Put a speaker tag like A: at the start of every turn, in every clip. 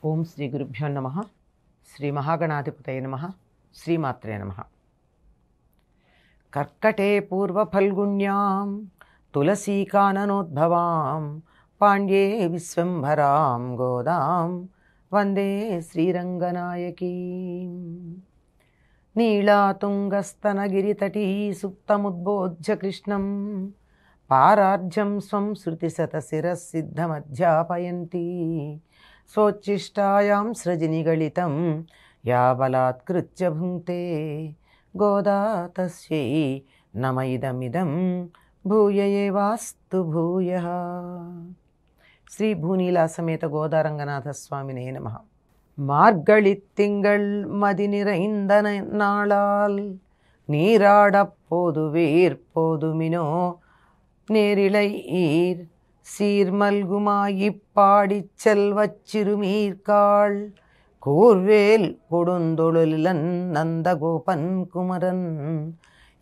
A: ఓం శ్రీ గురుభ్యో నమః. శ్రీ మహాగణాధిపతయే నమః. శ్రీమాత్రే నమః. కర్కటే పూర్వఫల్గుణ్యాం తులసీకాననోద్భవాం పాండ్యే విశ్వంభరాం గోదాం వందే శ్రీరంగనాయకీం. నీళాతుంగస్తనగిరితటీ సుప్తముద్బోధ్య కృష్ణం పారార్జం స్వం శృతిశతశిరసిద్ధమధ్యాపయంతి స్వోచ్ఛిష్టాయాం సృజనిగళితం యా బలాత్కృత్య భుంక్తే గోదా తస్యై నమ ఇదమిదం భూయ ఏవాస్తు భూయః. శ్రీ భూనీలా సమేత గోదారంగనాథ స్వామినే నమః. மார்கழித்திங்கள் மதி நிறைந்த நாளால் நீராடப் போதுவீர் போதுமினோ நேரிழை ஈர் சீர்மல்குமாயிப்பாடிச் செல்வச் சிறுமீர்காள் கூர்வேல் கொடுந்தொழிலன் நந்தகோபன் குமரன்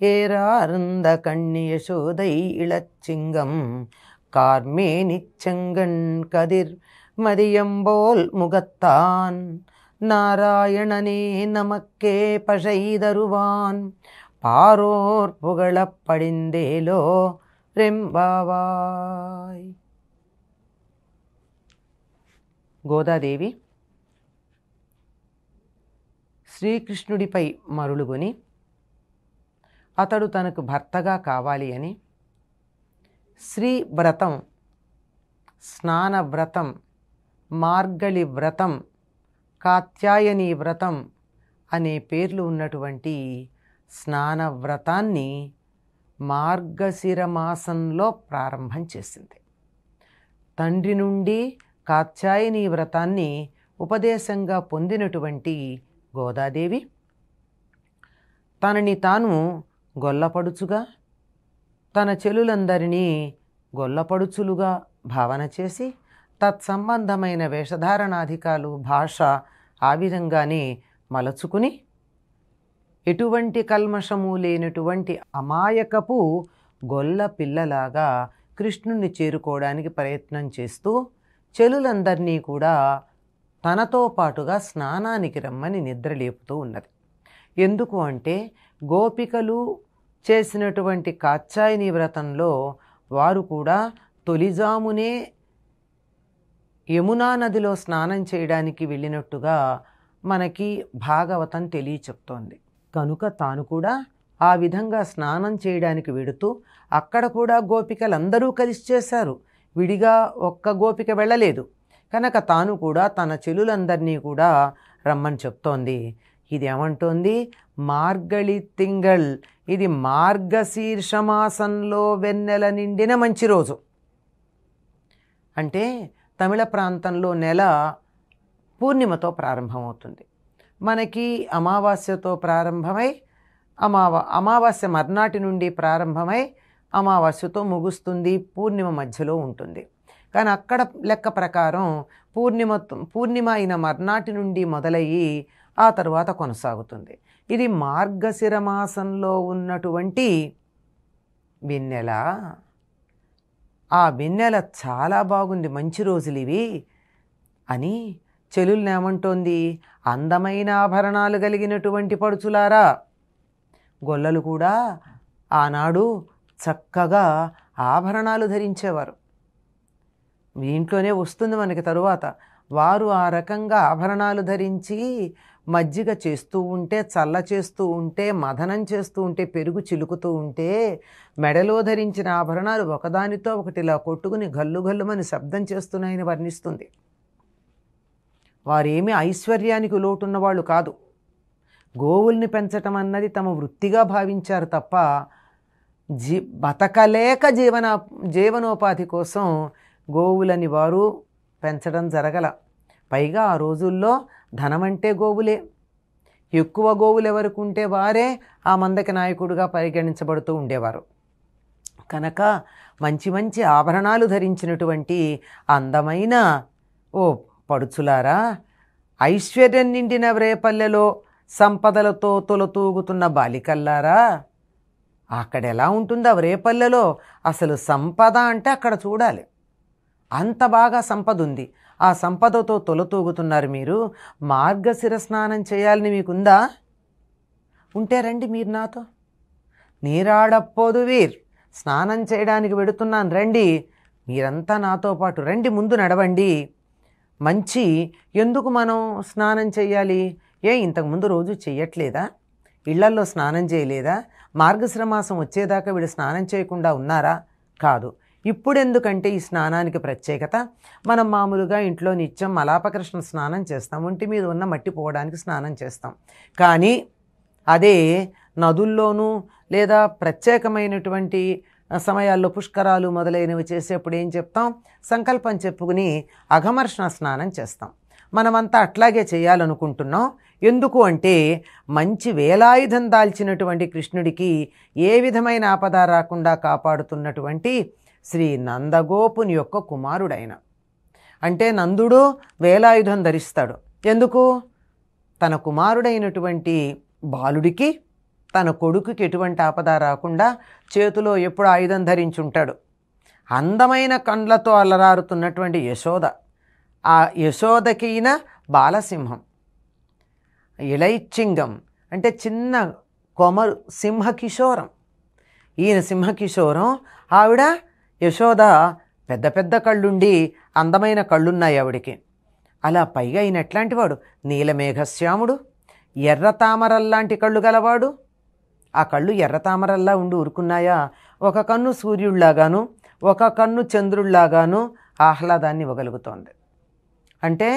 A: ஏறார்ந்த கண்ணியசோதை இளச்சிங்கம் கார்மேனிச்செங்கண் கதிர் மதியம்போல் முகத்தான் நாராயணனே நமக்கே பஷைதருவான் பாரோர் புகழப் படிந்தேலோ రెంబావాయ్. గోదాదేవి శ్రీకృష్ణుడిపై మరులుగొని అతడు తనకు భర్తగా కావాలి అని శ్రీవ్రతం, స్నానవ్రతం, మార్గళి వ్రతం, కాత్యాయని వ్రతం అనే పేర్లు ఉన్నటువంటి స్నానవ్రతాన్ని మార్గశిర మాసంలో ప్రారంభం చేసింది. తండ్రి నుండి కాత్యాయని వ్రతాన్ని ఉపదేశంగా పొందినటువంటి గోదాదేవి తనని తాను గొల్లపడుచుగా, తన చెలులందరినీ గొల్లపడుచులుగా భావన చేసి తత్సంబంధమైన వేషధారణాధికాలు, భాష ఆ విధంగానే మలచుకుని ఎటువంటి కల్మషము లేనటువంటి అమాయకపు గొల్ల పిల్లలాగా కృష్ణుణ్ణి చేరుకోవడానికి ప్రయత్నం చేస్తూ చెలులందరినీ కూడా తనతో పాటుగా స్నానానికి రమ్మని నిద్రలేపుతూ ఉన్నది. ఎందుకు అంటే గోపికలు చేసినటువంటి కాత్యాయని వ్రతంలో వారు కూడా తొలిజామునే యమునా నదిలో స్నానం చేయడానికి వెళ్ళినట్టుగా మనకి భాగవతం తెలియచెప్తోంది. కనుక తాను కూడా ఆ విధంగా స్నానం చేయడానికి వెడుతూ అక్కడ కూడా గోపికలందరూ కలిసి చేశారు. విడిగా ఒక్క గోపిక వెళ్ళలేదు. కనుక తాను కూడా తన చెలులందరినీ కూడా రమ్మని చెప్తోంది. ఇది ఏమంటోంది? మార్గళి తింగళ్, ఇది మార్గశీర్షమాసంలో వెన్నెల నిండిన మంచి రోజు. అంటే తమిళ ప్రాంతంలో నెల పూర్ణిమతో ప్రారంభమవుతుంది. మనకి అమావాస్యతో ప్రారంభమై అమావాస్య మర్నాటి నుండి ప్రారంభమై అమావాస్యతో ముగుస్తుంది, పూర్ణిమ మధ్యలో ఉంటుంది. కానీ అక్కడ లెక్క ప్రకారం పూర్ణిమ అయిన మర్నాటి నుండి మొదలయ్యి ఆ తర్వాత కొనసాగుతుంది. ఇది మార్గశిర మాసంలో ఉన్నటువంటి వెన్నెల. ఆ వెన్నెల చాలా బాగుంది, మంచి రోజులు ఇవి అని చెలుల్ని ఏమంటోంది? అందమైన ఆభరణాలు కలిగినటువంటి పడుచులారా. గొల్లలు కూడా ఆనాడు చక్కగా ఆభరణాలు ధరించేవారు. ఇంట్లోనే వస్తుంది మనకి తరువాత. వారు ఆ రకంగా ఆభరణాలు ధరించి మజ్జిగ చేస్తూ ఉంటే, చల్ల చేస్తూ ఉంటే, మదనం చేస్తూ ఉంటే, పెరుగు చిలుకుతూ ఉంటే మెడలో ధరించిన ఆభరణాలు ఒకదానితో ఒకటి ఇలా కొట్టుకుని గల్లు గల్లుమని శబ్దం చేస్తున్నాయని వర్ణిస్తుంది. వారేమీ ఐశ్వర్యానికి లోటున్న వాళ్ళు కాదు. గోవుల్ని పెంచటం అన్నది తమ వృత్తిగా భావించారు తప్ప బతకలేక జీవనోపాధి కోసం గోవులని వారు పెంచడం జరగల. పైగా ఆ రోజుల్లో ధనమంటే గోవులే. ఎక్కువ గోవులు ఎవరికి ఉంటే వారే ఆ మందకి నాయకుడుగా పరిగణించబడుతూ ఉండేవారు. కనుక మంచి మంచి ఆభరణాలు ధరించినటువంటి అందమైన ఓ పడుచులారా, ఐశ్వర్యం నిండిన రేపల్లెలో సంపదలతో తొలతూగుతున్న బాలికల్లారా, అక్కడ ఎలా ఉంటుందో రేపల్లెలో అసలు సంపద అంటే అక్కడ చూడాలి. అంత బాగా సంపద ఉంది. ఆ సంపదతో తొలతూగుతున్నారు మీరు. మార్గశిర స్నానం చేయాలని మీకుందా? ఉంటే రండి మీరు నాతో. నీరాడపోదు వీర్, స్నానం చేయడానికి వెడుతున్నాను రండి, మీరంతా నాతో పాటు రండి, ముందు నడవండి. మంచి ఎందుకు మనం స్నానం చేయాలి? ఇంతకుముందు రోజు చెయ్యట్లేదా? ఇళ్లల్లో స్నానం చేయలేదా? మార్గశిర మాసం వచ్చేదాకా వీడు స్నానం చేయకుండా ఉన్నారా? కాదు. ఇప్పుడెందుకంటే ఈ స్నానానికి ప్రత్యేకత, మనం మామూలుగా ఇంట్లో నిత్యం మలాపకృష్ణ స్నానం చేస్తాం, ఒంటి మీద ఉన్న మట్టి పోవడానికి స్నానం చేస్తాం. కానీ అదే నదుల్లోనూ లేదా ప్రత్యేకమైనటువంటి సమయాల్లో పుష్కరాలు మొదలైనవి చేసేప్పుడు ఏం చెప్తాం? సంకల్పం చెప్పుకుని అఘమర్షణ స్నానం చేస్తాం. మనమంతా అట్లాగే చేయాలనుకుంటున్నాం. ఎందుకు అంటే మంచి వేలాయుధం దాల్చినటువంటి కృష్ణుడికి ఏ విధమైన ఆపద రాకుండా కాపాడుతున్నటువంటి శ్రీ నందగోపుని యొక్క కుమారుడైన. అంటే నందుడు వేలాయుధం ధరిస్తాడు. ఎందుకు? తన కుమారుడైనటువంటి బాలుడికి, తన కొడుకుకి ఎటువంటి ఆపద రాకుండా చేతిలో ఎప్పుడు ఆయుధం ధరించుంటాడు. అందమైన కండ్లతో అలరారుతున్నటువంటి యశోద, ఆ యశోదకైన బాలసింహం, ఇళైచ్చింగం అంటే చిన్న కొమరు, సింహకిశోరం. ఈయన సింహకిశోరం, ఆవిడ యశోద పెద్ద పెద్ద కళ్ళుండి అందమైన కళ్ళున్నాయి ఆవిడికి. అలా పైగా ఈయన ఎట్లాంటి వాడు? నీలమేఘశ్యాముడు, ఎర్ర తామరల్లాంటి కళ్ళు గలవాడు. ఆ కళ్ళు ఎర్ర తామరల్లా ఉండి ఊరుకున్నాయా? ఒక కన్ను సూర్యుడిలాగాను, ఒక కన్ను చంద్రుడిలాగాను ఆహ్లాదాన్ని ఇవ్వగలుగుతోంది. అంటే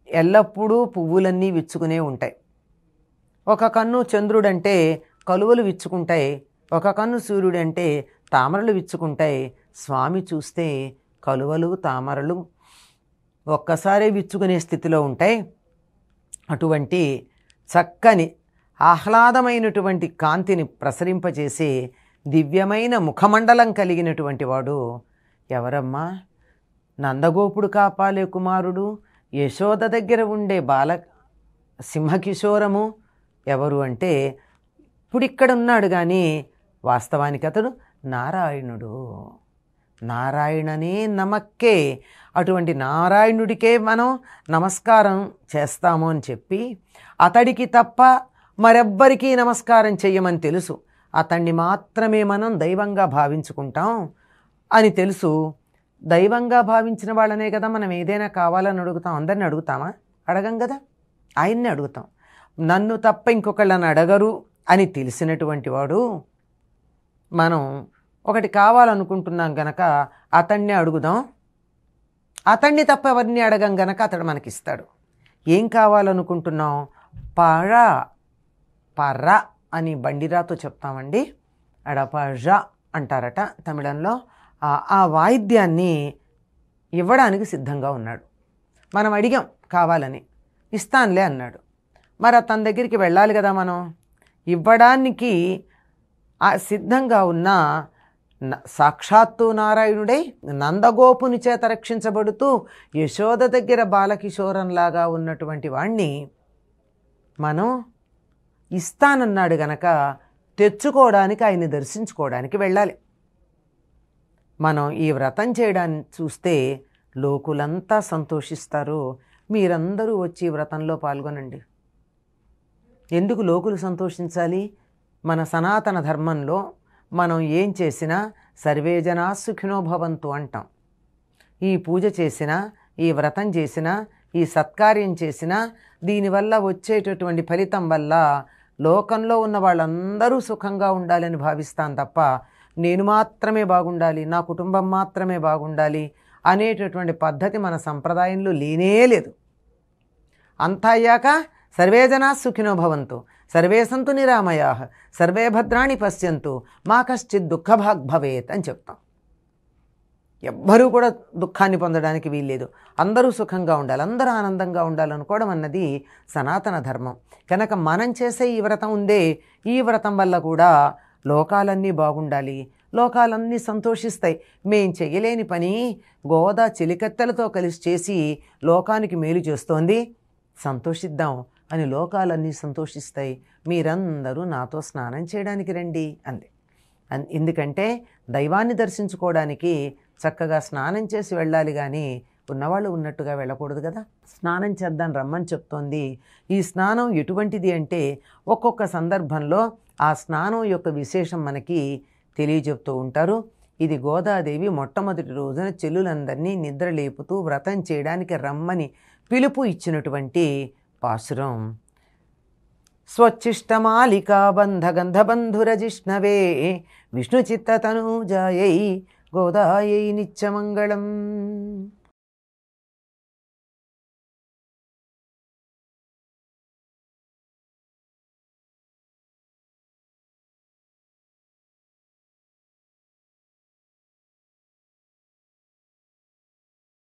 A: ఎల్లప్పుడూ పువ్వులన్నీ విచ్చుకునే ఉంటాయి. ఒక కన్ను చంద్రుడంటే కలువలు విచ్చుకుంటాయి, ఒక కన్ను సూర్యుడంటే తామరలు విచ్చుకుంటాయి. స్వామి చూస్తే కలువలు తామరలు ఒక్కసారి విచ్చుకునే స్థితిలో ఉంటాయి. అటువంటి చక్కని ఆహ్లాదమైనటువంటి కాంతిని ప్రసరింపజేసే దివ్యమైన ముఖమండలం కలిగినటువంటి వాడు ఎవరమ్మా? నందగోపుడు కాపాలే కుమారుడు, యశోద దగ్గర ఉండే బాల సింహకిశోరము ఎవరు అంటే ఇప్పుడు ఉన్నాడు కానీ వాస్తవానికి అతడు నారాయణుడు. నారాయణనే నమక్కే, అటువంటి నారాయణుడికే మనం నమస్కారం చేస్తాము అని చెప్పి, అతడికి తప్ప మరెవ్వరికీ నమస్కారం చెయ్యమని తెలుసు, అతన్ని మాత్రమే మనం దైవంగా భావించుకుంటాం అని తెలుసు. దైవంగా భావించిన వాళ్ళనే కదా మనం ఏదైనా కావాలని అడుగుతాం. అందరిని అడుగుతామా? అడగం కదా, ఆయన్ని అడుగుతాం. నన్ను తప్ప ఇంకొకళ్ళని అడగరు అని తెలిసినటువంటి వాడు, మనం ఒకటి కావాలనుకుంటున్నాం గనక అతన్ని అడుగుదాం, అతన్ని తప్ప ఎవరిని అడగం గనక అతడు మనకిస్తాడు. ఏం కావాలనుకుంటున్నాం? పర్ర అని బండిరాతో చెప్తామండి, అడపర్ర అంటారట తమిళంలో. ఆ వాయిద్యాన్ని ఇవ్వడానికి సిద్ధంగా ఉన్నాడు. మనం అడిగాం కావాలని, ఇస్తానులే అన్నాడు. మరి అతని దగ్గరికి వెళ్ళాలి కదా మనం. ఇవ్వడానికి సిద్ధంగా ఉన్న సాక్షాత్తు నారాయణుడై నందగోపుని చేత రక్షించబడుతూ యశోద దగ్గర బాలకిశోరంలాగా ఉన్నటువంటి వాణ్ణి మనం ఇస్తానన్నాడు గనక తెచ్చుకోవడానికి, ఆయన్ని దర్శించుకోవడానికి వెళ్ళాలి. మనం ఈ వ్రతం చేయడాన్ని చూస్తే లోకులంతా సంతోషిస్తారు. మీరందరూ వచ్చి వ్రతంలో పాల్గొనండి. ఎందుకు లోకులు సంతోషించాలి? మన సనాతన ధర్మంలో మనం ఏం చేసినా సర్వే జనా సుఖినో భవంతు అంటాం. ఈ పూజ చేసినా, ఈ వ్రతం చేసినా, ఈ సత్కార్యం చేసినా దీనివల్ల వచ్చేటటువంటి ఫలితం వల్ల లోకంలో ఉన్న వాళ్ళందరూ సుఖంగా ఉండాలని భావిస్తాం తప్ప నేను మాత్రమే బాగుండాలి, నా కుటుంబం మాత్రమే బాగుండాలి అనేటటువంటి పద్ధతి మన సంప్రదాయంలో లేనే లేదు. అంతా అయ్యాక సర్వే జనా సుఖినో భవంతు, సర్వే సంతు నిరామయాః, సర్వే భద్రాణి పశ్యంతు, మా కశ్చిత్ దుఃఖభాగ్ భవేత్ అని చెప్తాం. ఎవ్వరూ కూడా దుఃఖాన్ని పొందడానికి వీల్లేదు. అందరూ సుఖంగా ఉండాలి, అందరూ ఆనందంగా ఉండాలనుకోవడం అన్నది సనాతన ధర్మం. కనుక మనం చేసే ఈ వ్రతం ఉందే, ఈ వ్రతం వల్ల కూడా లోకాలన్నీ బాగుండాలి, లోకాలన్నీ సంతోషిస్తాయి. మేం చెయ్యలేని పని గోదా చెలికత్తెలతో కలిసి చేసి లోకానికి మేలు చేస్తోంది, సంతోషిద్దాం అని లోకాలన్నీ సంతోషిస్తాయి. మీరందరూ నాతో స్నానం చేయడానికి రండి అంది. ఎందుకంటే దైవాన్ని దర్శించుకోవడానికి చక్కగా స్నానం చేసి వెళ్ళాలి, కానీ ఉన్నవాళ్ళు ఉన్నట్టుగా వెళ్ళకూడదు కదా. స్నానం చేద్దాం రమ్మని చెప్తోంది. ఈ స్నానం ఎటువంటిది అంటే ఒక్కొక్క సందర్భంలో ఆ స్నానం యొక్క విశేషం మనకి తెలియజెప్తూ ఉంటారు. ఇది గోదాదేవి మొట్టమొదటి రోజున చెల్లులందరినీ నిద్ర లేపుతూ వ్రతం చేయడానికి రమ్మని పిలుపు ఇచ్చినటువంటి పాసురం. స్వచ్ఛిష్టమాలికాబంధగంధబంధురజిష్ణవే విష్ణుచిత్తతనూజాయై గోదాయై నిత్యమంగళం.